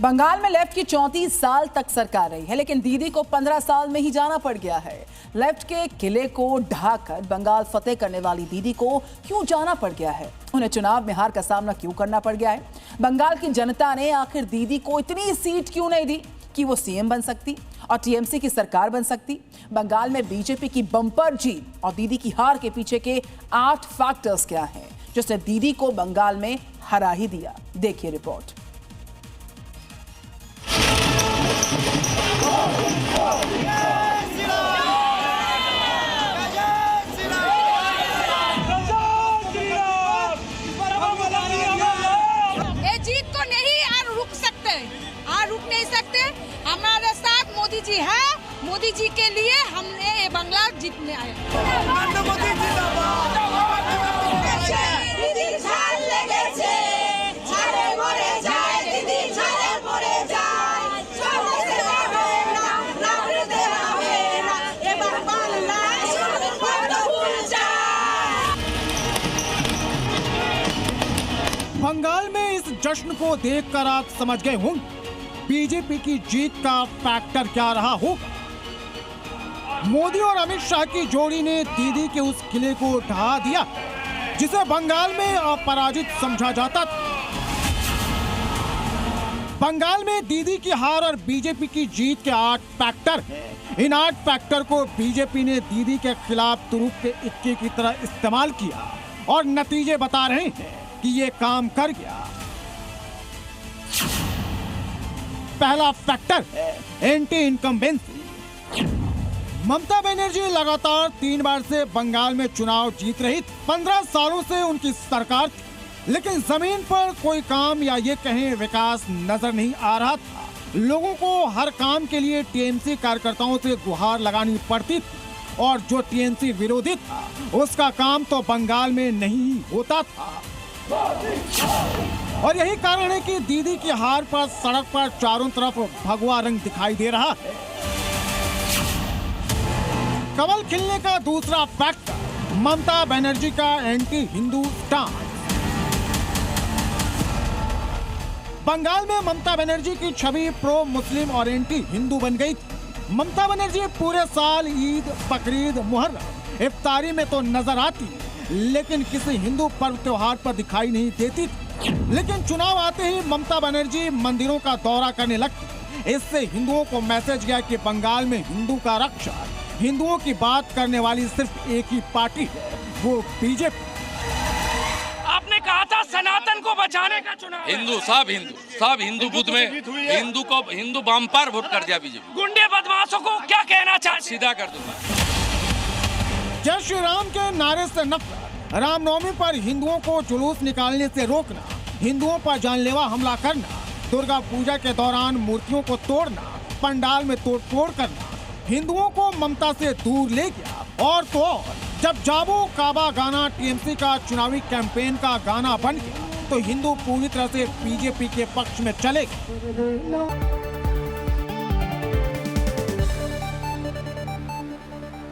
बंगाल में लेफ्ट की 34 साल तक सरकार रही है, लेकिन दीदी को 15 साल में ही जाना पड़ गया है। लेफ्ट के किले को ढाकर बंगाल फतेह करने वाली दीदी को क्यों जाना पड़ गया है? उन्हें चुनाव में हार का सामना क्यों करना पड़ गया है? बंगाल की जनता ने आखिर दीदी को इतनी सीट क्यों नहीं दी कि वो सीएम बन सकती और टीएमसी की सरकार बन सकती? बंगाल में बीजेपी की बम्पर जीत और दीदी की हार के पीछे के 8 फैक्टर्स क्या हैं जिसने दीदी को बंगाल में हरा ही दिया? देखिए रिपोर्ट। ये जीत को नहीं रुक नहीं सकते। हमारे साथ मोदी जी है, मोदी जी के लिए हमने ये बांग्ला जीतने आए। बंगाल में इस जश्न को देखकर आप समझ गए होंगे बीजेपी की जीत का फैक्टर क्या रहा होगा। मोदी और अमित शाह की जोड़ी ने दीदी के उस किले को ढहा दिया जिसे बंगाल में अपराजित समझा जाता था। बंगाल में दीदी की हार और बीजेपी की जीत के 8 फैक्टर हैं। इन 8 फैक्टर को बीजेपी ने दीदी के खिलाफ तुरुप के इक्के की तरह इस्तेमाल किया और नतीजे बता रहे हैं कि ये काम कर गया। पहला फैक्टर है एंटी इनकम्बेंसी। ममता बनर्जी लगातार 3 बार से बंगाल में चुनाव जीत रही। 15 सालों से उनकी सरकार थी, लेकिन जमीन पर कोई काम या ये कहें विकास नजर नहीं आ रहा था। लोगों को हर काम के लिए टीएमसी कार्यकर्ताओं से गुहार लगानी पड़ती थी और जो टीएमसी विरोधी था उसका काम तो बंगाल में नहीं होता था। और यही कारण है कि दीदी की हार पर सड़क पर चारों तरफ भगवा रंग दिखाई दे रहा है। कमल खिलने का दूसरा फैक्टर ममता बनर्जी का एंटी हिंदू स्टांस। बंगाल में ममता बनर्जी की छवि प्रो मुस्लिम और एंटी हिंदू बन गई थी। ममता बनर्जी पूरे साल ईद, बकरीद, मुहर्रम, इफ्तारी में तो नजर आती, लेकिन किसी हिंदू पर्व त्योहार पर दिखाई नहीं देती थी। लेकिन चुनाव आते ही ममता बनर्जी मंदिरों का दौरा करने लगती। इससे हिंदुओं को मैसेज गया कि बंगाल में हिंदू का रक्षक, हिंदुओं की बात करने वाली सिर्फ एक ही पार्टी है, वो बीजेपी। आपने कहा था सनातन को बचाने का चुनाव। सब हिंदू बुद्ध में हिंदू बम्पर वोट कर दिया बीजेपी। गुंडे बदमाशों को क्या कहना चाहते? सीधा कर दूंगा। जय श्री राम के नारे से नफरत, रामनवमी पर हिंदुओं को जुलूस निकालने से रोकना, हिंदुओं पर जानलेवा हमला करना, दुर्गा पूजा के दौरान मूर्तियों को तोड़ना, पंडाल में तोड़फोड़ करना, हिंदुओं को ममता से दूर ले गया। और तो और जब जाबो काबा गाना टीएमसी का चुनावी कैंपेन का गाना बन गया तो हिंदू पूरी तरह से बीजेपी के पक्ष में चले गए।